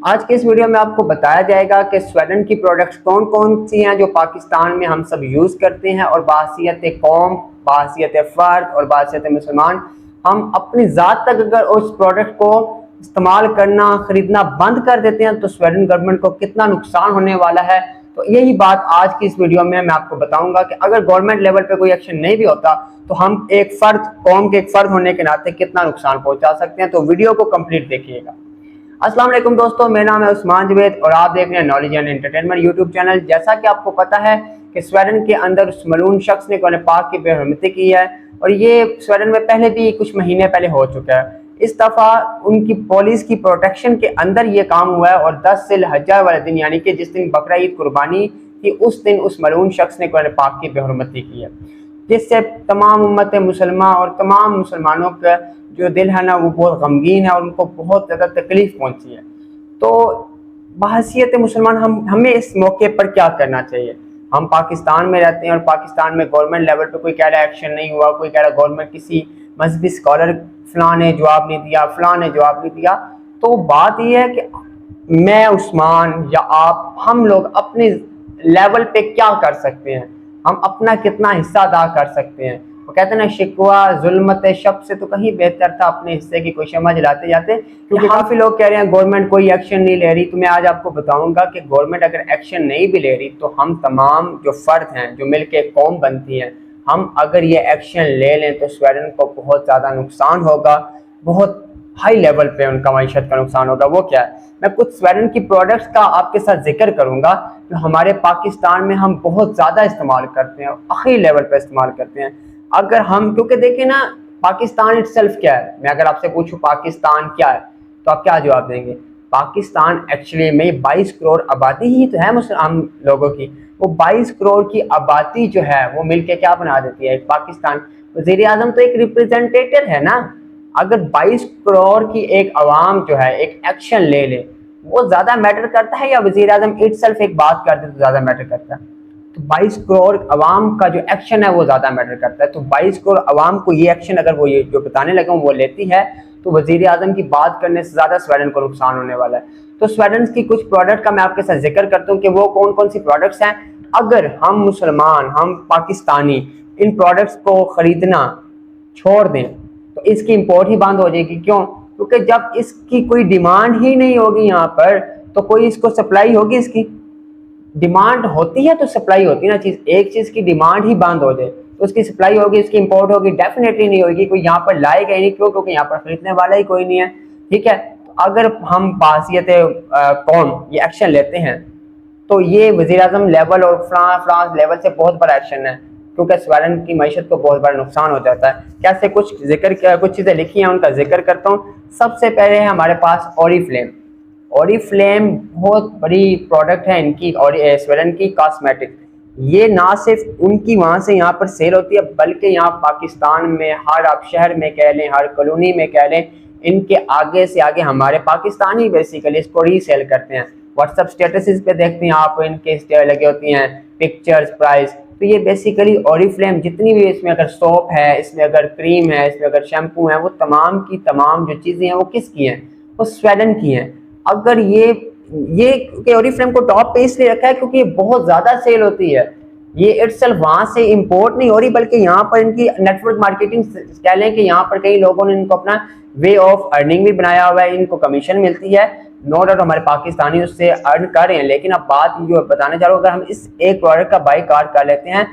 आज के इस वीडियो में आपको बताया जाएगा कि स्वीडन की प्रोडक्ट्स कौन कौन सी हैं जो पाकिस्तान में हम सब यूज़ करते हैं और बाहसियत कौम, बाहसियत फ़र्द और बाहसियत मुसलमान हम अपनी ज़ात तक अगर उस प्रोडक्ट को इस्तेमाल करना ख़रीदना बंद कर देते हैं तो स्वीडन गवर्नमेंट को कितना नुकसान होने वाला है। तो यही बात आज की इस वीडियो में मैं आपको बताऊंगा कि अगर गवर्नमेंट लेवल पे कोई एक्शन नहीं भी होता तो हम एक फ़र्द, कौम के एक फ़र्द होने के नाते कितना नुकसान पहुंचा सकते हैं। तो वीडियो को कंप्लीट देखिएगा। अस्सलाम वालेकुम दोस्तों, मेरा नाम है उस्मान जवेद और आप देख रहे हैं knowledge and entertainment YouTube channel. जैसा कि आपको पता है कि स्वीडन के अंदर उस मलून शख्स ने कुरान पाक की बेहरमती की है और ये स्वीडन में पहले भी कुछ महीने पहले हो चुका है। इस दफ़ा उनकी पुलिस की प्रोटेक्शन के अंदर ये काम हुआ है और 10 ज़िलहज्जा वाले दिन यानी कि जिस दिन बकरा ईद कुर्बानी थी उस दिन उस मलून शख्स ने कुरान पाक की बेहरमती की है, जिससे तमाम उम्मत मुसलमान और तमाम मुसलमानों का जो दिल है ना वो बहुत गमगीन है और उनको बहुत ज़्यादा तकलीफ पहुंची है। तो बहसीयत मुसलमान हमें इस मौके पर क्या करना चाहिए। हम पाकिस्तान में रहते हैं और पाकिस्तान में गवर्नमेंट लेवल पे कोई कह रहा एक्शन नहीं हुआ, कोई कह रहा गवर्नमेंट किसी मजहबी स्कॉलर फलां ने जवाब नहीं दिया, फलां ने जवाब नहीं दिया। तो बात यह है कि मैं, उस्मान या आप, हम लोग अपने लेवल पे क्या कर सकते हैं, हम अपना कितना हिस्सा अदा कर सकते हैं। वो कहते हैं ना, शिकवा जुल्मत शब से तो कहीं बेहतर था अपने हिस्से की कोई शम्मा जलाते जाते। क्योंकि काफ़ी लोग कह रहे हैं गवर्नमेंट कोई एक्शन नहीं ले रही। तो मैं आज आपको बताऊंगा कि गवर्नमेंट अगर एक्शन नहीं भी ले रही तो हम तमाम जो फ़र्द हैं जो मिल के कौम बनती हैं, हम अगर ये एक्शन ले लें तो स्वीडन को बहुत ज़्यादा नुकसान होगा, बहुत हाई लेवल पे उनका मईशत का नुकसान होगा। वो क्या है, मैं कुछ स्वीडन की प्रोडक्ट्स का आपके साथ जिक्र करूंगा जो हमारे पाकिस्तान में हम बहुत ज़्यादा इस्तेमाल करते हैं और आखिरी लेवल पे इस्तेमाल करते हैं। अगर हम, क्योंकि देखिए ना, पाकिस्तान इटसेल्फ क्या है, मैं अगर आपसे पूछूं पाकिस्तान क्या है तो आप क्या जवाब देंगे। पाकिस्तान एक्चुअली में 22 करोड़ आबादी ही तो है मुसलमान लोगों की। वो 22 करोड़ की आबादी जो है वो मिलके क्या बना देती है एक पाकिस्तान। वज़ीर आज़म तो एक रिप्रेजेंटेटिव है ना। अगर 22 करोड़ की एक आवाम जो है एक एक्शन ले ले, वो ज़्यादा मैटर करता है या वज़ीर आज़म इटसेल्फ एक बात कर दे तो ज़्यादा मैटर करता है। तो 22 करोड़ अवाम का जो एक्शन है वो ज़्यादा मैटर करता है। तो 22 करोड़ अवाम को ये एक्शन अगर वो ये जो बताने लगे वो लेती है तो वज़ीर आज़म की बात करने से ज़्यादा स्वीडन को नुकसान होने वाला है। तो स्वीडन की कुछ प्रोडक्ट का मैं आपके साथ जिक्र करता हूँ कि वो कौन कौन सी प्रोडक्ट्स हैं। अगर हम मुसलमान, हम पाकिस्तानी इन प्रोडक्ट्स को ख़रीदना छोड़ दें तो इसकी इम्पोर्ट ही बंद हो जाएगी। क्यों? क्योंकि जब इसकी कोई डिमांड ही नहीं होगी यहाँ पर तो कोई इसको सप्लाई होगी। इसकी डिमांड होती है तो सप्लाई होती है ना। चीज़, एक चीज़ की डिमांड ही बंद हो जाए तो उसकी सप्लाई होगी, इसकी इंपोर्ट होगी, डेफिनेटली नहीं होगी। कोई यहाँ पर लाएगा ही नहीं। क्यों? क्योंकि यहाँ पर खरीदने वाला ही कोई नहीं है। ठीक है, तो अगर हम बाहसियत कौम ये एक्शन लेते हैं तो ये वज़ीर आज़म लेवल और फ्रांस लेवल से बहुत बड़ा एक्शन है, क्योंकि स्वीडन की मईशत को बहुत बड़ा नुकसान हो जाता है। कैसे, कुछ चीज़ें लिखी हैं उनका जिक्र करता हूँ। सबसे पहले है हमारे पास ओरिफ्लेम। ओरिफ्लेम बहुत बड़ी प्रोडक्ट है इनकी और स्वीडन की कॉस्मेटिक। ये ना सिर्फ उनकी वहाँ से यहाँ पर सेल होती है बल्कि यहाँ पाकिस्तान में हर आप शहर में कह लें, हर कॉलोनी में कह लें, इनके आगे से आगे हमारे पाकिस्तानी बेसिकली इसको रीसेल करते हैं। व्हाट्सएप स्टेटसेस पे देखते हैं आप, इनके लगे होती हैं पिक्चर्स, प्राइस। तो ये बेसिकली ओरिफ्लेम जितनी भी इसमें अगर सोप है, इसमें अगर क्रीम है, इसमें अगर शैम्पू है, वो तमाम की तमाम जो चीज़ें हैं वो किसकी हैं, वो स्वीडन की हैं। अगर ये ओरिफ्लेम को टॉप पे इसलिए रखा है क्योंकि ये बहुत ज़्यादा सेल होती है। ये इटसेल्फ वहाँ से इंपोर्ट नहीं हो रही बल्कि यहाँ पर इनकी नेटवर्क मार्केटिंग कह लें कि यहाँ पर कई लोगों ने इनको अपना वे ऑफ अर्निंग भी बनाया हुआ है, इनको कमीशन मिलती है। नो डाउट हमारे पाकिस्तानी उससे अर्न कर रहे हैं। लेकिन अब बात जो बताने जा रहा हूँ, अगर हम इस एक प्रोडक्ट का बाई कार्ड कर लेते हैं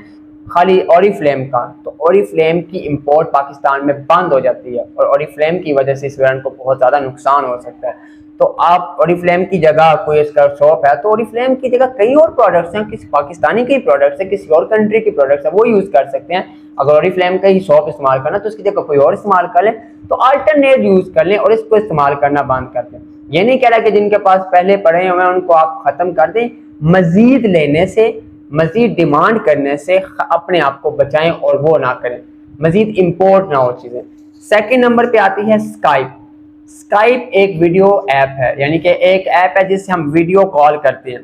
खाली ओरिफ्लेम का, तो ओरिफ्लेम की इंपोर्ट पाकिस्तान में बंद हो जाती है और ओरिफ्लेम की वजह से स्वीडन को बहुत ज़्यादा नुकसान हो सकता है। तो आप ओरिफ्लेम की जगह, कोई इसका शॉप है तो ओरिफ्लेम की जगह कई और प्रोडक्ट्स हैं, किसी पाकिस्तानी के प्रोडक्ट्स हैं, किसी और कंट्री के प्रोडक्ट्स हैं, वो यूज़ कर सकते हैं। अगर ओरिफ्लेम का ही शॉप इस्तेमाल करना तो उसकी जगह कोई और इस्तेमाल कर लें, तो अल्टरनेट यूज़ कर लें और इसको इस्तेमाल करना बंद कर दें। ये नहीं कह रहा कि जिनके पास पहले पड़े हुए हैं उनको आप ख़त्म कर दें। मज़ीद लेने से, मज़ीद डिमांड करने से अपने आप को बचाएं और वो ना करें, मज़ीद इम्पोर्ट ना हो चीज़ें। सेकेंड नंबर पर आती है स्काइप। स्काइप एक वीडियो ऐप है, यानी कि एक ऐप है जिससे हम वीडियो कॉल करते हैं।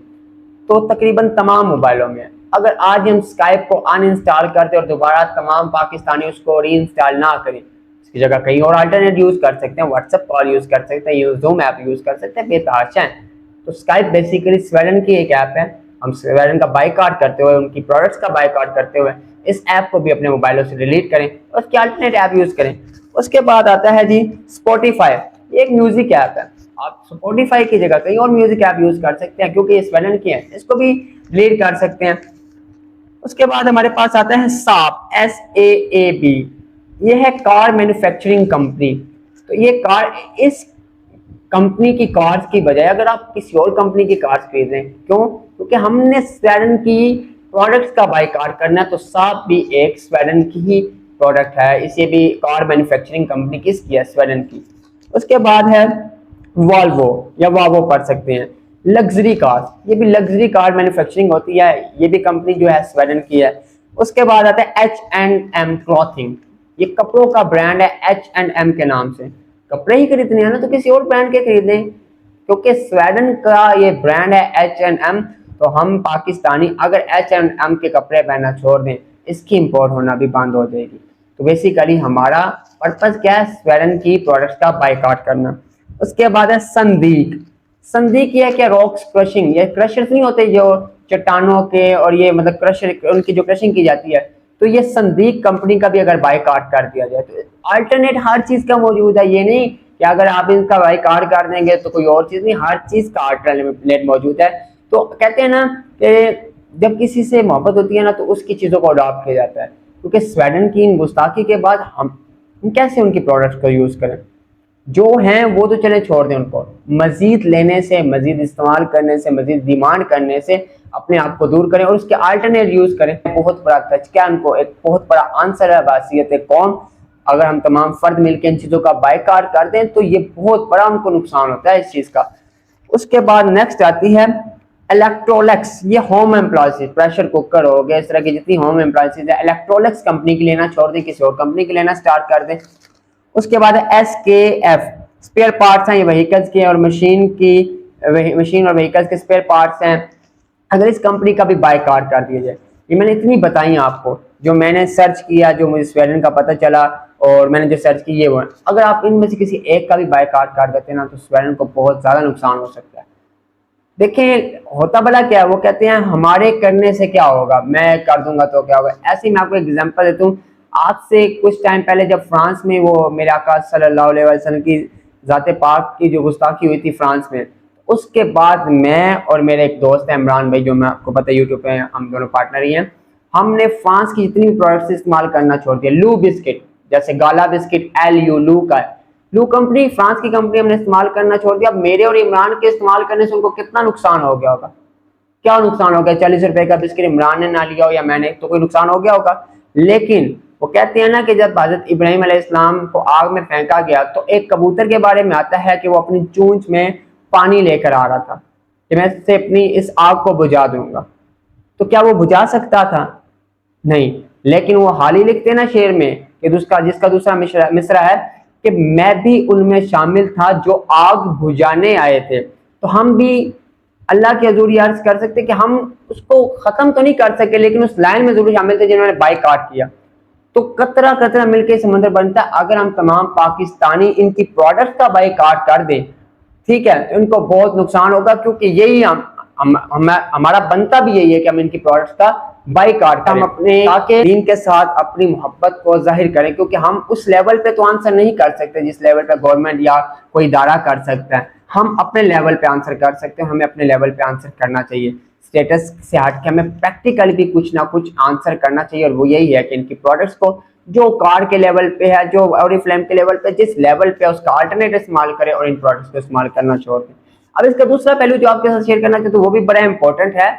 तो तकरीबन तमाम मोबाइलों में अगर आज हम स्काइप को अनइंस्टॉल करते और दोबारा तमाम पाकिस्तानी उसको री इंस्टॉल ना करें, इसकी जगह कहीं और अल्टरनेट यूज़ कर सकते हैं, व्हाट्सएप कॉल यूज़ कर सकते हैं, जूम ऐप यूज़ कर सकते हैं, बेतहाशा है। तो स्काइप बेसिकली स्वीडन की एक ऐप है। हम स्वीडन का बायकॉट करते हुए, उनकी प्रोडक्ट्स का बायकॉट करते हुए इस ऐप को भी अपने मोबाइलों से डिलीट करें और उसकी अल्टरनेट ऐप यूज करें। उसके बाद आता है जी स्पॉटिफाई। ये एक म्यूजिक ऐप है। आप स्पॉटिफाई की जगह कहीं और म्यूजिक ऐप यूज कर सकते हैं क्योंकि ये स्वीडन की है, इसको भी डिलीट कर सकते हैं। उसके बाद हमारे पास आता है साप, SAAB। ये है कार मैन्युफैक्चरिंग कंपनी। तो ये कार, इस कंपनी की कार्स की बजाय अगर आप किसी और कंपनी की कार्स खरीदें, क्यों? क्योंकि हमने स्वीडन की प्रोडक्ट्स का बायकॉट करना है, तो साप भी एक स्वीडन की ही प्रोडक्ट है। इसे भी कार मैन्युफैक्चरिंग कंपनी किसकी है? स्वीडन की। उसके बाद है वॉल्वो या वावो पढ़ सकते हैं, लग्जरी कार। ये भी लग्जरी कार मैन्युफैक्चरिंग होती है, ये भी कंपनी जो है स्वीडन की है। उसके बाद आता है H&M क्लॉथिंग। ये कपड़ों का ब्रांड है H&M के नाम से। कपड़े ही खरीदने हैं ना तो किसी और ब्रांड के खरीदें, क्योंकि स्वीडन का ये ब्रांड है H&M। तो हम पाकिस्तानी अगर H&M के कपड़े पहनना छोड़ दें, इसकी इंपोर्ट होना भी बंद हो जाएगी। तो बेसिकली हमारा पर्पज क्या है? स्वीडन की प्रोडक्ट्स का बायकॉट करना। उसके बाद है संदीक। संदीक ये है क्या? Rocks crushing. ये क्रशर्स नहीं होते जो चट्टानों के, और ये मतलब क्रशर, उनकी जो क्रशिंग की जाती है, तो ये संदीक कंपनी का भी अगर बायकॉट कर दिया जाए तो अल्टरनेट हर चीज का मौजूद है। ये नहीं कि अगर आप इसका बायकॉट कर देंगे तो कोई और चीज नहीं, हर चीज का अल्टरनेट मौजूद है। तो कहते हैं ना कि जब किसी से मोहब्बत होती है ना तो उसकी चीजों को अडॉप्ट किया जाता है। क्योंकि स्वीडन की इन गुस्ताखी के बाद हम कैसे उनकी प्रोडक्ट्स को यूज करें? जो हैं वो तो चले छोड़ दें, उनको मजीद लेने से, मजीद इस्तेमाल करने से, मजीद डिमांड करने से अपने आप को दूर करें और उसके अल्टरनेट यूज करें। बहुत बड़ा क्या उनको एक बहुत बड़ा आंसर है बासियत कौम। अगर हम तमाम फर्द मिलकर इन चीजों का बायकॉट कर दें तो ये बहुत बड़ा उनको नुकसान होता है इस चीज का। उसके बाद नेक्स्ट आती है इलेक्ट्रोलक्स। ये होम एप्लायंसेज, प्रेशर कुकर हो गया, इस तरह की जितनी होम एप्लायंसेज है, इलेक्ट्रोलक्स कंपनी की लेना छोड़ दें, किसी और कंपनी की लेना स्टार्ट कर दें। उसके बाद है SKF। स्पेयर पार्ट्स हैं ये व्हीकल्स के और मशीन और व्हीकल्स के स्पेयर पार्ट्स हैं। अगर इस कंपनी का भी बायकॉट कर दिया जाए, ये मैंने इतनी बताई आपको, जो मैंने सर्च किया, जो मुझे स्वीडन का पता चला और मैंने जो सर्च की, ये वो। अगर आप इनमें से किसी एक का भी बायकॉट कर देते हैं ना तो स्वीडन को बहुत ज्यादा नुकसान हो सकता है। देखिए होता भला क्या है, वो कहते हैं हमारे करने से क्या होगा, मैं कर दूंगा तो क्या होगा। ऐसे ही मैं आपको एग्जांपल देता हूँ। आज से कुछ टाइम पहले जब फ्रांस में वो मेरे आका सल्लल्लाहु अलैहि वसल्लम की ज़ाते पाक की जो गुस्ताखी हुई थी फ्रांस में, उसके बाद मैं और मेरे एक दोस्त है इमरान भाई, जो मैं आपको पता है यूट्यूब पे हम दोनों पार्टनर ही हैं, हमने फ्रांस की जितनी भी प्रोडक्ट्स इस्तेमाल करना छोड़ दिया। लू बिस्किट, जैसे गाला बिस्किट, LU लू का है, लू कंपनी फ्रांस की कंपनी हमने इस्तेमाल करना छोड़ दिया। अब मेरे और इमरान के इस्तेमाल करने से उनको कितना नुकसान हो गया होगा? क्या नुकसान हो गया? 40 रुपए का बिस्किट इमरान ने ना लिया हो या मैंने, तो कोई नुकसान हो गया होगा। लेकिन वो कहते हैं ना कि जब हजरत इब्राहिम अलैहिस्सलाम को आग में फेंका गया तो एक कबूतर के बारे में आता है कि वो अपनी चूंच में पानी लेकर आ रहा था कि मैं इससे अपनी इस आग को बुझा दूंगा। तो क्या वो बुझा सकता था? नहीं। लेकिन वो हाल ही लिखते ना शेर में कि जिसका दूसरा मिसरा है कि मैं भी उनमें शामिल था जो आग बुझाने आए थे। तो हम भी अल्लाह की हजूरी अर्ज कर सकते कि हम उसको खत्म तो नहीं कर सके, लेकिन उस लाइन में जरूर शामिल थे जिन्होंने बायकॉट किया। तो कतरा कतरा मिलकर समंदर बनता है। अगर हम तमाम पाकिस्तानी इनकी प्रोडक्ट का बायकॉट कर दें, ठीक है, तो इनको बहुत नुकसान होगा, क्योंकि यही हमारा बनता भी यही है कि हम इनकी प्रोडक्ट्स का बायकॉट करें, हम अपने ताकि दीन के साथ अपनी मोहब्बत को जाहिर करें। क्योंकि हम उस लेवल पे तो आंसर नहीं कर सकते जिस लेवल पे गवर्नमेंट या कोई इदारा कर सकता है। हम अपने लेवल पे आंसर कर सकते हैं, हमें अपने लेवल पे आंसर करना चाहिए। स्टेटस से हट के हमें प्रैक्टिकली भी कुछ ना कुछ आंसर करना चाहिए, और वो यही है कि इनकी प्रोडक्ट्स को जो कार के लेवल पे है, जो ऑरिफ्लेम के लेवल पे, जिस लेवल पे उसका अल्टरनेट इस्तेमाल करें और इन प्रोडक्ट्स को इस्तेमाल करना छोड़ दें। अब इसका दूसरा पहलू जो आपके साथ शेयर करना चाहते हैं वो भी बड़ा इंपॉर्टेंट है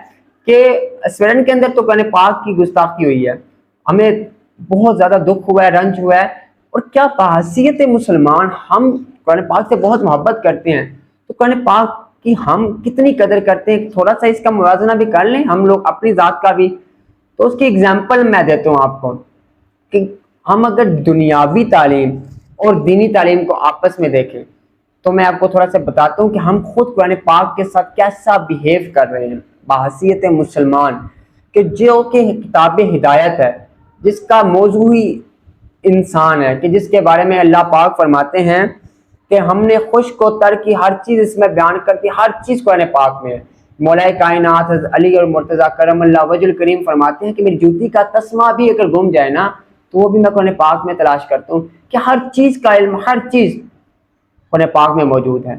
कि स्वीडन के अंदर तो कुरान पाक की गुस्ताखी हुई है, हमें बहुत ज्यादा दुख हुआ है, रंज हुआ है। और क्या बहसीयत मुसलमान हम कुरान पाक से बहुत मोहब्बत करते हैं, तो कुरान पाक कि हम कितनी कदर करते हैं, थोड़ा सा इसका मुवाजना भी कर लें हम लोग अपनी जात का भी। तो उसकी एग्जांपल मैं देता हूँ आपको कि हम अगर दुनियावी तालीम और दीनी तालीम को आपस में देखें तो मैं आपको थोड़ा सा बताता हूँ कि हम खुद कुरान पाक के साथ कैसा बिहेव कर रहे हैं बहसीयत मुसलमान, कि जो कि किताब हिदायत है, जिसका मौजू ही इंसान है, कि जिसके बारे में अल्लाह पाक फरमाते हैं कि हमने खुश्क और तर की हर चीज़ इसमें बयान करती, हर चीज़ कुरान पाक में है। मौलाए कायनात अली और मुर्तज़ा करमल्लाहु वजहुल करीम फरमाते हैं कि मेरी जूती का तस्मा भी अगर गुम जाए ना तो वो भी मैं कुरान पाक में तलाश करता हूँ कि हर चीज़ का इल्म, हर चीज़ कुरान पाक में मौजूद है।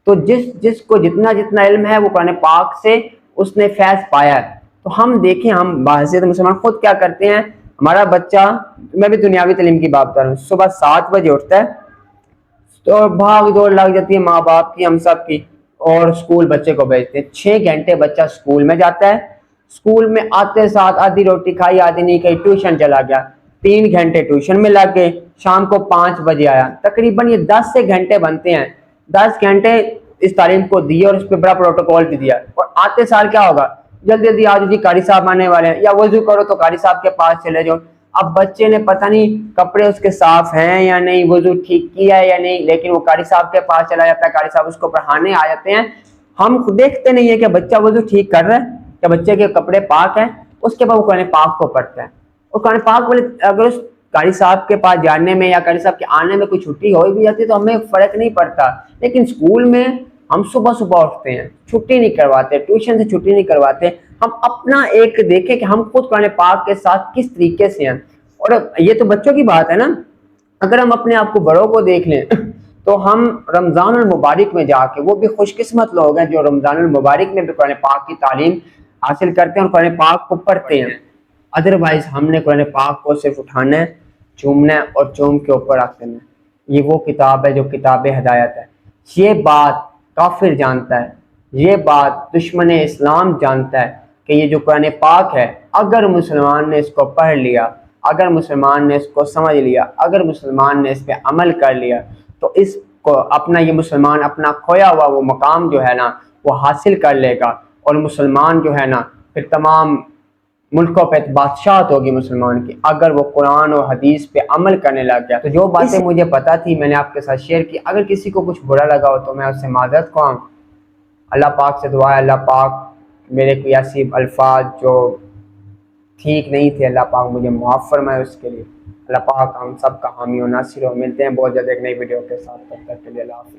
तो जिसको जितना जितना इल्म है वो कुरान पाक से उसने फैज़ पाया है। तो हम देखें, हम बाहसियत मुसलमान खुद क्या करते हैं। हमारा बच्चा, मैं भी दुनियावी तालीम की बात कर रहा हूँ, सुबह 7 बजे उठता है तो भाग दौड़ लग जाती है माँ बाप की, हम सब की, और स्कूल बच्चे को भेजते हैं। 6 घंटे बच्चा स्कूल में जाता है, स्कूल में आते साथ आधी रोटी खाई आधी नहीं खाई, ट्यूशन चला गया, 3 घंटे ट्यूशन में लग गए, शाम को 5 बजे आया। तकरीबन ये 10 से घंटे बनते हैं। 10 घंटे इस तालीम को दिए और उस पर बड़ा प्रोटोकॉल भी दिया। और आते साल क्या होगा, जल्दी जल्दी आज जी कारी साहब आने वाले हैं, या वजू करो तो कारी साहब के पास चले जाओ। अब बच्चे ने पता नहीं कपड़े उसके साफ हैं या नहीं, वजू ठीक किया है या नहीं, लेकिन वो कारी साहब के पास चला जाता है, कारी साहब उसको पढ़ाने आ जाते हैं। हम देखते नहीं है कि बच्चा वजू ठीक कर रहा है, कि बच्चे के कपड़े पाक हैं। उसके बाद वो कुरान पाक को पढ़ता है। और कुरान पाक वाले अगर उस कारी साहब के पास जाने में या कारी साहब के आने में कोई छुट्टी हो भी जाती है तो हमें फर्क नहीं पड़ता। लेकिन स्कूल में हम सुबह सुबह उठते हैं, छुट्टी नहीं करवाते, ट्यूशन से छुट्टी नहीं करवाते। हम अपना एक देखें कि हम खुद कुरान पाक के साथ किस तरीके से हैं। और ये तो बच्चों की बात है ना, अगर हम अपने आप को बड़ों को देख लें तो हम रमज़ानुल मुबारक में जाके, वो भी खुशकिस्मत लोग हैं जो रमज़ानुल मुबारक में भी कुरान पाक की तालीम हासिल करते हैं और कुरान पाक को पढ़ते हैं। अदरवाइज हमने कुरान पाक को सिर्फ उठाना है, चूमना है और चूम के ऊपर रख देना है। ये वो किताब है जो किताब हिदायत है। ये बात काफिर जानता है, ये बात दुश्मन इस्लाम जानता है कि ये जो कुरान पाक है, अगर मुसलमान ने इसको पढ़ लिया, अगर मुसलमान ने इसको समझ लिया, अगर मुसलमान ने इस पर अमल कर लिया तो इसको अपना, ये मुसलमान अपना खोया हुआ वो मकाम जो है ना वो हासिल कर लेगा। और मुसलमान जो है ना फिर तमाम मुल्कों पे बादशाहत होगी मुसलमान की, अगर वो कुरान और हदीस पे अमल करने लग गया। तो जो बातें मुझे पता थी मैंने आपके साथ शेयर की। अगर किसी को कुछ बुरा लगा हो तो मैं उससे माजरत ख्वाह। अल्लाह पाक से दुआ है, अल्लाह पाक मेरे कोई ऐसी अल्फाज जो ठीक नहीं थे, अल्लाह पाक मुझे मुआफ़ फरमाए, उसके लिए अल्लाह पाक हम सब का हामी और नासिर हो। मिलते हैं बहुत जल्द एक नई वीडियो के साथ, तब तक के लिए अल्लाह हाफ़िज़।